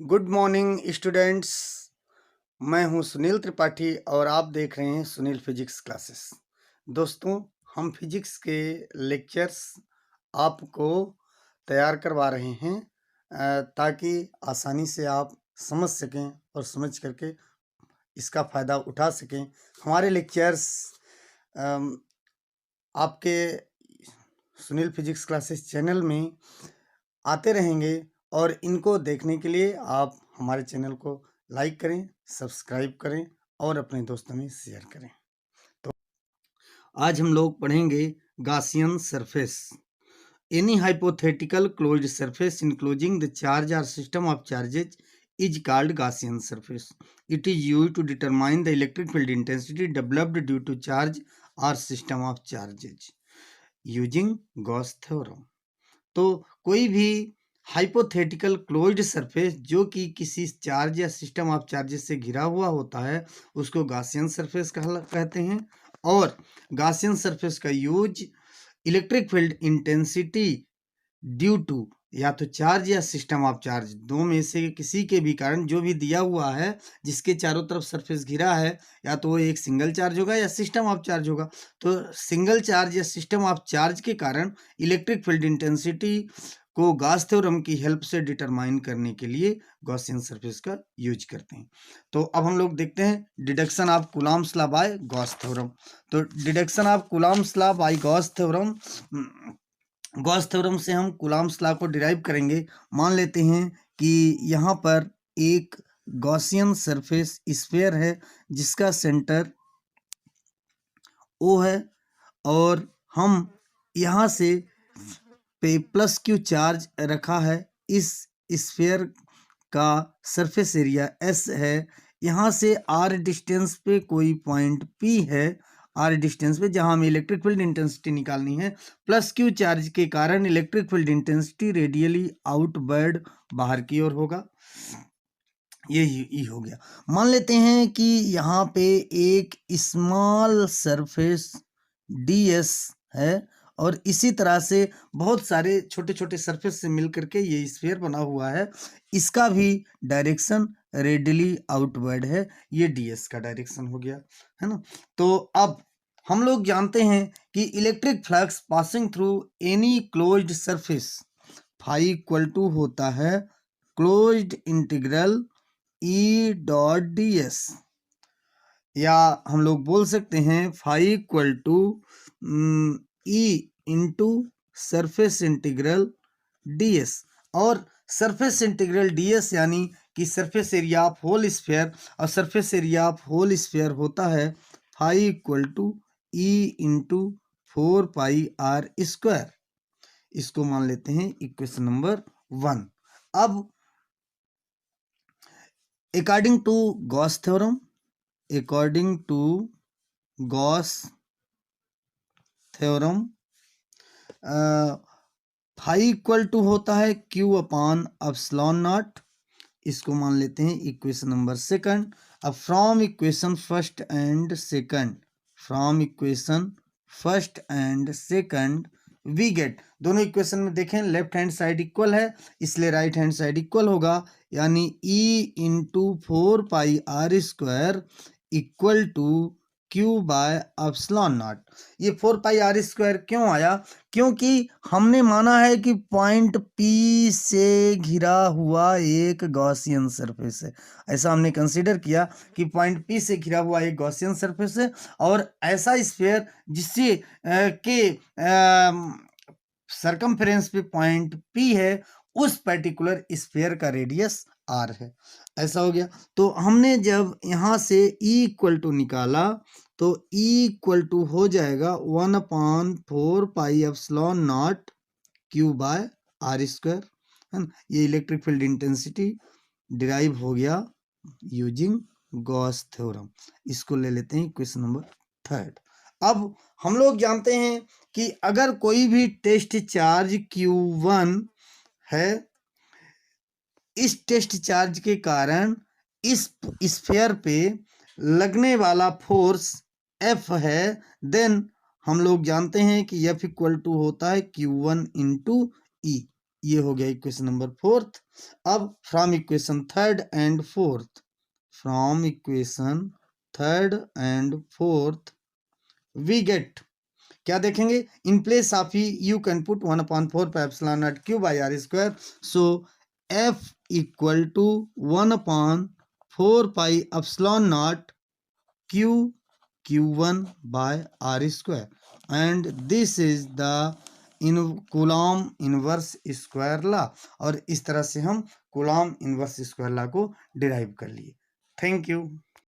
Good morning students. मैं हूं सुनील त्रिपाठी और आप देख रहे हैं सुनील फिजिक्स क्लासेस। दोस्तों, हम फिजिक्स के लेक्चर्स आपको तैयार करवा रहे हैं ताकि आसानी से आप समझ सकें और समझ करके इसका फ़ायदा उठा सकें। हमारे लेक्चर्स आपके सुनील फिजिक्स क्लासेस चैनल में आते रहेंगे और इनको देखने के लिए आप हमारे चैनल को लाइक करें, सब्सक्राइब करें और अपने दोस्तों में शेयर करें। तो आज हम लोग पढ़ेंगे Gaussian surface. Any hypothetical closed surface enclosing the charge और system of charges is called Gaussian surface. It is used to determine the electric field intensity developed due to charge or system of charges using Gauss theorem. तो कोई भी hypothetical closed surface जो कि किसी charge या system of charges से घिरा हुआ होता है उसको गॉसियन सरफेस कहते हैं। और गॉसियन सरफेस का use electric field intensity due to या तो चार्ज या सिस्टम ऑफ चार्ज, दो में से किसी के भी कारण जो भी दिया हुआ है जिसके चारों तरफ सरफेस घिरा है, या तो वो एक सिंगल चार्ज होगा या सिस्टम ऑफ चार्ज होगा। तो सिंगल चार्ज या सिस्टम ऑफ चार्ज के कारण इलेक्ट्रिक फील्ड इंटेंसिटी को गॉस थ्योरम की हेल्प से डिटरमाइन करने के लिए गॉसियन सरफेस का यूज करते हैं। तो अब हम लोग देखते हैं deduction of Coulomb's law by Gauss theorem. तो deduction of Coulomb's law by Gauss theorem, Gauss theorem से हम कूलॉम्स लॉ को डिराइव करेंगे। मान लेते हैं कि यहाँ पर एक गॉसियन सरफेस स्फीयर है जिसका सेंटर O है और हम यहाँ से पे प्लस क्यू चार्ज रखा है। इस स्फीयर का सरफेस एरिया S है। यहाँ से R डिस्टेंस पे कोई पॉइंट P है, R डिस्टेंस पे जहाँ हमें इलेक्ट्रिक फील्ड इंटेंसिटी निकालनी है। प्लस क्यू चार्ज के कारण electric field intensity radially outward बाहर की ओर होगा। ये ही हो गया। मान लेते हैं कि यहाँ पे एक स्मॉल सरफेस ds है और इसी तरह से बहुत सारे छोटे छोटे सरफेस से मिल करके ये स्फीयर बना हुआ है। इसका भी डायरेक्शन रेडियली आउटवर्ड है। ये ds का डायरेक्शन हो गया, है ना। तो अब हम लोग जानते हैं कि electric flux passing through any closed surface phi equal to होता है closed integral E dot ds, या हम लोग बोल सकते हैं phi equal to E into surface integral ds। और सरफेस इंटीग्रल ds यानी कि surface area of whole sphere, और surface area of whole sphere होता है phi equal to E into 4πr²। इसको मान लेते हैं इक्वेशन नंबर 1। अब according to Gauss theorem, according to Gauss theorem, phi equal to होता है Q अपॉन एप्सिलॉन नॉट। इसको मान लेते हैं इक्वेशन नंबर 2। अब from equation first and second, from equation first and second we get, दोनों equation में देखें लेफ्ट हैंड साइड इक्वल है इसलिए राइट हैंड साइड इक्वल होगा, यानी E into 4πr² equal to Q by epsilon nought. ये 4πr² क्यों आया? क्योंकि हमने माना है कि पॉइंट P से घिरा हुआ एक गॉसियन सरफेस है। ऐसा हमने कंसीडर किया कि पॉइंट P से घिरा हुआ एक गॉसियन सरफेस है और ऐसा स्फीयर जिससे के सरकमफ्रेंस पे पॉइंट P है, उस पर्टिकुलर स्फीयर का रेडियस R है। ऐसा हो गया। तो हमने जब यहाँ से E इक्वल टू निकाला तो E इक्वल टू हो जाएगा 1/4 epsilon not Q bye r², है ना। ये इलेक्ट्रिक फील्ड इंटेंसिटी डिराइव हो गया यूजिंग गॉस थ्योरम। इसको ले लेते हैं क्वेश्चन नंबर 3। अब हम लोग जानते हैं कि अगर कोई भी टेस्ट चार्ज Q1 है, इस टेस्ट चार्ज के कारण इस स्फीयर पे लगने वाला फोर्स F है, देन हम लोग जानते हैं कि F इक्वल टू होता है Q1 इंटू E। ये हो गया इक्वेशन नंबर 4th। अब from equation 3rd and 4th, from equation 3rd and 4th we get, क्या देखेंगे, in place of E you can put 1/4 pi epsilon nought Q by R square, so F equal to 1/4 pi epsilon nought Q q1 by R square, and this is the in Coulomb inverse square law. और इस तरह से हम Coulomb inverse square law को derive कर लिए। Thank you.